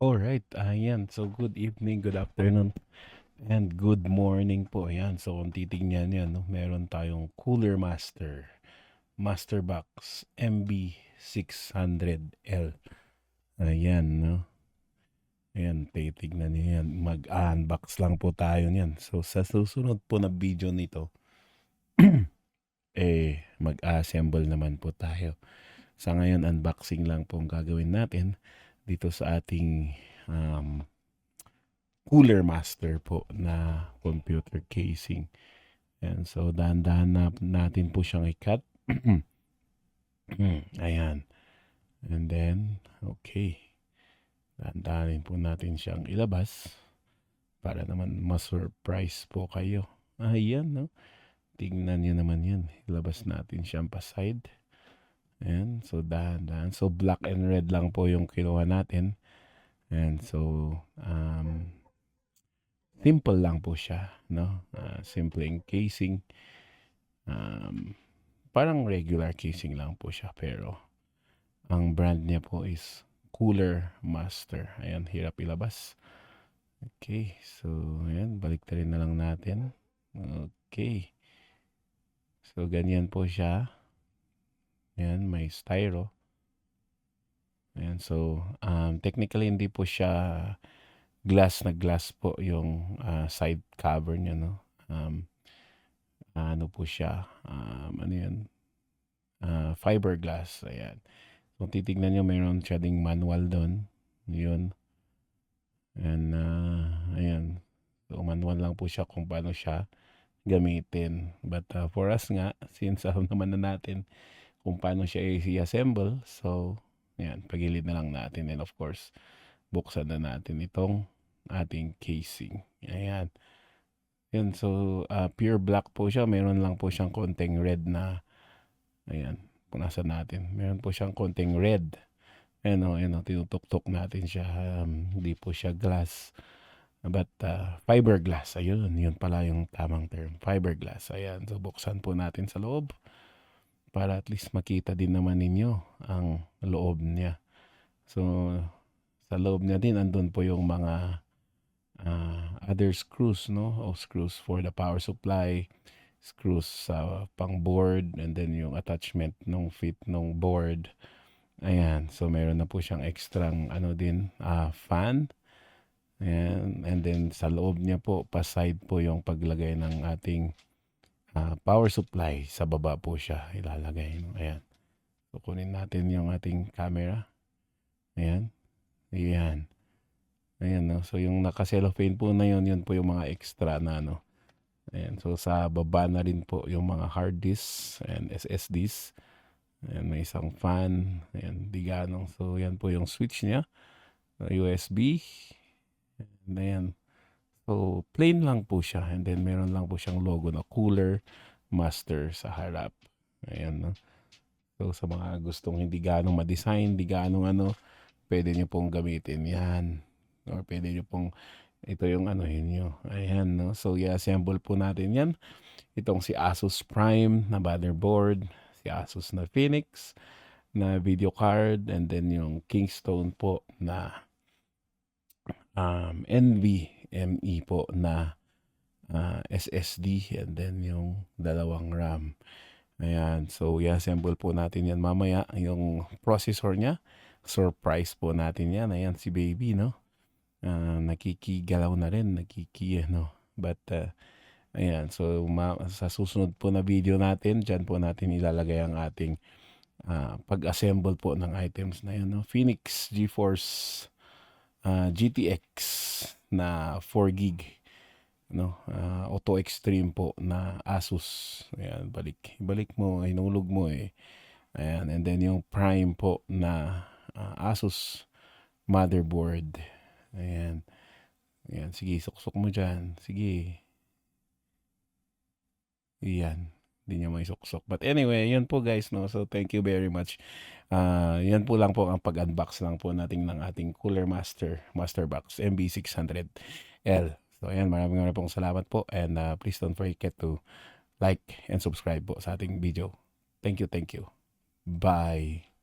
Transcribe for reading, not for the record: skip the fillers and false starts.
Alright, ayan. So, good evening, good afternoon, and good morning po. Ayan. So, kung titignan yan, no, meron tayong Cooler Master, Master Box MB600L. Ayan, no. Ayan, titignan niyo yan. Mag-unbox lang po tayo niyan. So, sa susunod po na video nito, mag-assemble naman po tayo. Sa ngayon, unboxing lang po ang gagawin natin dito sa ating Cooler Master po na computer casing. Ayan, so dahan-dahan natin po siyang i-cut. Ayan. And then, okay. Dahan-dahanin po natin siyang ilabas para naman ma-surprise po kayo. Ayan, no? Tingnan nyo naman yan. Ilabas natin siyang pa-side. Ayan, so dahan-dahan. So black and red lang po yung kinuha natin. And so, simple lang po siya, no? Simple casing. Parang regular casing lang po siya, pero ang brand niya po is Cooler Master. Ayan, hirap ilabas. Okay, so ayan, balik rin na lang natin. Okay. So ganyan po siya. Ayan, may styro. Ayan, so technically hindi po siya glass na glass po yung side cover niya, no? Ano po siya? Ano yan? Fiberglass. Ayan. Kung titignan nyo, mayroon siya ding manual doon. Yun. And, ayan. So, manual lang po siya kung paano siya gamitin. But for us nga, since alam naman na natin kung paano siya i-assemble, so, ayan, pagilid na lang natin. And of course, buksan na natin itong ating casing. Ayan. Yan, so pure black po siya. Meron lang po siyang konting red na, ayan, punasan natin. Meron po siyang konting red. Ayan o, tinutok-tok natin siya. Hindi po siya glass. But fiberglass, ayun, yun pala yung tamang term. Fiberglass, ayan. So buksan po natin sa loob para at least makita din naman ninyo ang loob niya. So sa loob niya din, andun po yung mga other screws, no? O screws for the power supply, screws sa pang board, and then yung attachment ng fit ng board. Ayan, so meron na po siyang extrang ano din, fan. Ayan, and then sa loob niya po, pa-side po yung paglagay ng ating power supply. Sa baba po siya ilalagay. Ayan. So kunin natin yung ating camera. Ayan. Ayan. Ayan, no? So yung naka-cellophane po na yun po yung mga extra na ano. Ayan, so sa baba na rin po yung mga hard disks and SSDs. Ayan, may isang fan. Ayan, di ganong. So yan po yung switch niya. USB. And ayan. So plain lang po siya. And then meron lang po siyang logo na Cooler Master sa harap. Ayan, no? So sa mga gustong hindi ganong ma-design, di ganong ano, pwede nyo pong gamitin yan. Or pwede nyo pong, ito yung ano yun nyo. Ayan, no? So, i-assemble po natin yan. Itong si Asus Prime na motherboard, si Asus na Phoenix na video card, and then yung Kingston po na NVMe po na SSD, and then yung dalawang RAM. Ayan, so i-assemble po natin yan mamaya. Yung processor niya, surprise po natin yan. Ayan si baby, no? Nakikigalaw na rin, ano. But, ayan, so sa susunod po na video natin, dyan po natin ilalagay ang ating pag-assemble po ng items na yan, no? Phoenix GeForce GTX na 4 gig, no? Auto Extreme po na Asus. Ayan, balik mo, inulog mo eh. Ayan, and then yung Prime po na Asus motherboard. Ayan. Ayan, sige, suksok mo dyan. Sige. Ayan. Hindi niya may suksok. But anyway, yun po guys, no? So, thank you very much. Yan po lang po ang pag-unbox lang po natin ng ating Cooler Master Box MB600L. So, ayan, maraming pong salamat po. And please don't forget to like and subscribe po sa ating video. Thank you, thank you. Bye.